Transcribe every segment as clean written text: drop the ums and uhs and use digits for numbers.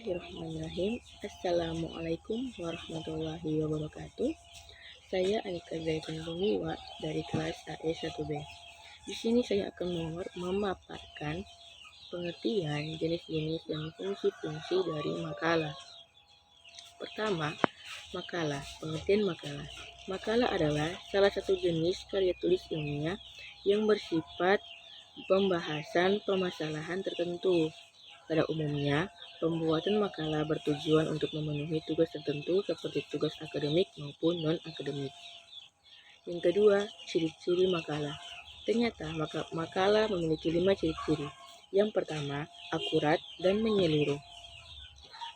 Bismillahirrahmanirrahim. Assalamualaikum warahmatullahi wabarakatuh. Saya Anika Zaitun Bumiwa dari kelas AE 1B. Di sini saya akan memaparkan pengertian jenis-jenis dan fungsi-fungsi dari makalah. Pertama, makalah. Pengertian makalah. Makalah adalah salah satu jenis karya tulis ilmiah yang bersifat pembahasan permasalahan tertentu. Pada umumnya, pembuatan makalah bertujuan untuk memenuhi tugas tertentu seperti tugas akademik maupun non-akademik. Yang kedua, ciri-ciri makalah. Ternyata makalah memiliki 5 ciri-ciri. Yang pertama, akurat dan menyeluruh.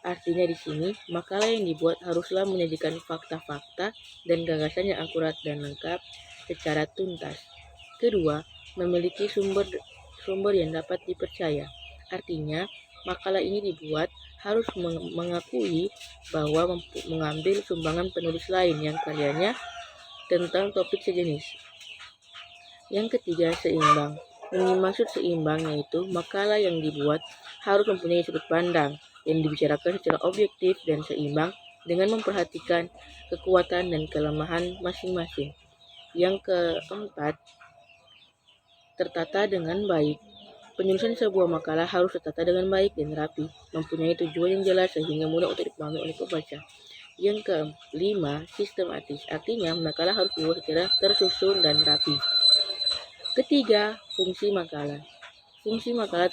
Artinya di sini, makalah yang dibuat haruslah menyajikan fakta-fakta dan gagasan yang akurat dan lengkap secara tuntas. Kedua, memiliki sumber yang dapat dipercaya. Artinya, makalah ini dibuat harus mengakui bahwa mengambil sumbangan penulis lain yang karyanya tentang topik sejenis. Yang ketiga, seimbang. Yang dimaksud seimbang yaitu makalah yang dibuat harus mempunyai sudut pandang yang dibicarakan secara objektif dan seimbang dengan memperhatikan kekuatan dan kelemahan masing-masing. Yang keempat, tertata dengan baik. Penyusunan sebuah makalah harus tertata dengan baik dan rapi, mempunyai tujuan yang jelas sehingga mudah untuk dipahami oleh pembaca. Yang kelima, sistematis. Artinya, makalah harus dibuat secara tersusun dan rapi. Ketiga, fungsi makalah. Fungsi makalah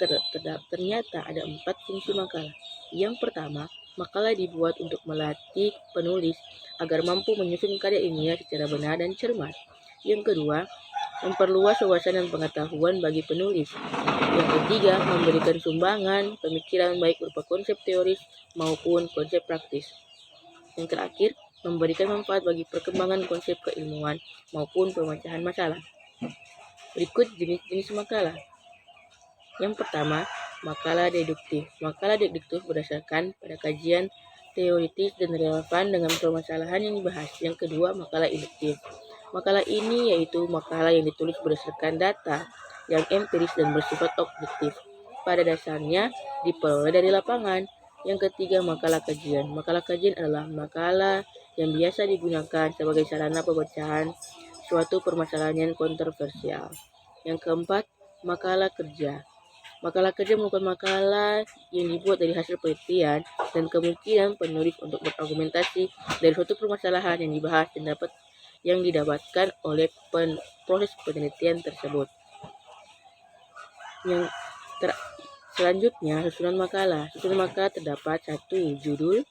ternyata ada 4 fungsi makalah. Yang pertama, makalah dibuat untuk melatih penulis agar mampu menyusun karya ilmiah secara benar dan cermat. Yang kedua, memperluas wawasan dan pengetahuan bagi penulis. Yang ketiga, memberikan sumbangan pemikiran baik berupa konsep teoris maupun konsep praktis. Yang terakhir, memberikan manfaat bagi perkembangan konsep keilmuan maupun pemecahan masalah. Berikut jenis-jenis makalah. Yang pertama, makalah deduktif. Makalah deduktif berdasarkan pada kajian teoritis dan relevan dengan permasalahan yang dibahas. Yang kedua, makalah induktif. Makalah ini yaitu makalah yang ditulis berdasarkan data yang empiris dan bersifat objektif. Pada dasarnya diperoleh dari lapangan. Yang ketiga, makalah kajian. Makalah kajian adalah makalah yang biasa digunakan sebagai sarana pemecahan suatu permasalahan yang kontroversial. Yang keempat, makalah kerja. Makalah kerja merupakan makalah yang dibuat dari hasil penelitian dan kemungkinan penulis untuk berargumentasi dari suatu permasalahan yang dibahas dan yang didapatkan oleh proses penelitian tersebut. Yang selanjutnya, susunan makalah. Susunan makalah terdapat 1. Judul.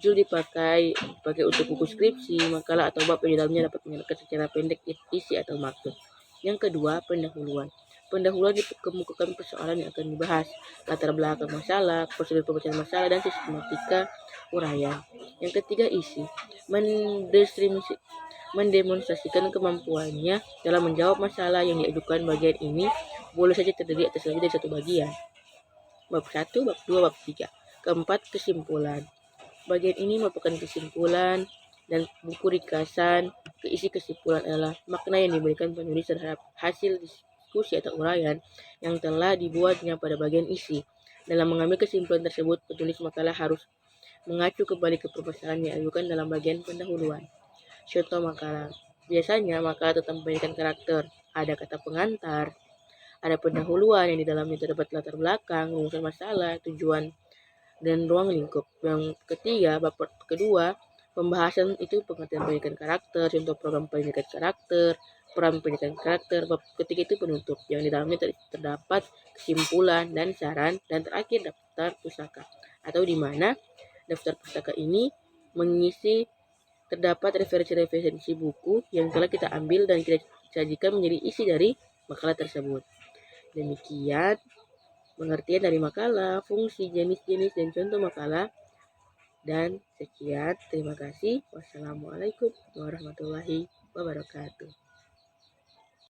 Judul dipakai untuk buku skripsi, makalah atau bab yang di dalamnya dapat menyerahkan secara pendek isi atau maksud. Yang kedua, pendahuluan. Pendahuluan dikemukakan persoalan yang akan dibahas, latar belakang masalah, prosedur pemecahan masalah, dan sistematika uraian. Yang ketiga, isi. Mendemonstrasikan kemampuannya dalam menjawab masalah yang diajukan. Bagian ini boleh saja terdiri atas lebih dari satu bagian. Bab 1, bab 2, bab 3. Keempat, kesimpulan. Bagian ini merupakan kesimpulan dan buku ringkasan. Isi kesimpulan adalah makna yang diberikan penulis terhadap hasil diskusi atau uraian yang telah dibuatnya pada bagian isi. Dalam mengambil kesimpulan tersebut, penulis makalah harus mengacu kembali ke permasalahan yang diajukan dalam bagian pendahuluan. Contoh makalah. Biasanya makalah tentang pendidikan karakter. Ada kata pengantar, ada pendahuluan yang di dalamnya terdapat latar belakang, rumusan masalah, tujuan, dan ruang lingkup. Yang ketiga, bab kedua, pembahasan itu pengertian pendidikan karakter, contoh program pendidikan karakter, peran pendidikan karakter. Bab ketiga itu penutup, yang di dalamnya terdapat kesimpulan dan saran, dan terakhir daftar pustaka, atau di mana daftar pustaka ini mengisi terdapat referensi-referensi buku yang telah kita ambil dan kita sajikan menjadi isi dari makalah tersebut. Demikian pengertian dari makalah, fungsi, jenis-jenis, dan contoh makalah. Dan sekian, terima kasih. Wassalamualaikum warahmatullahi wabarakatuh.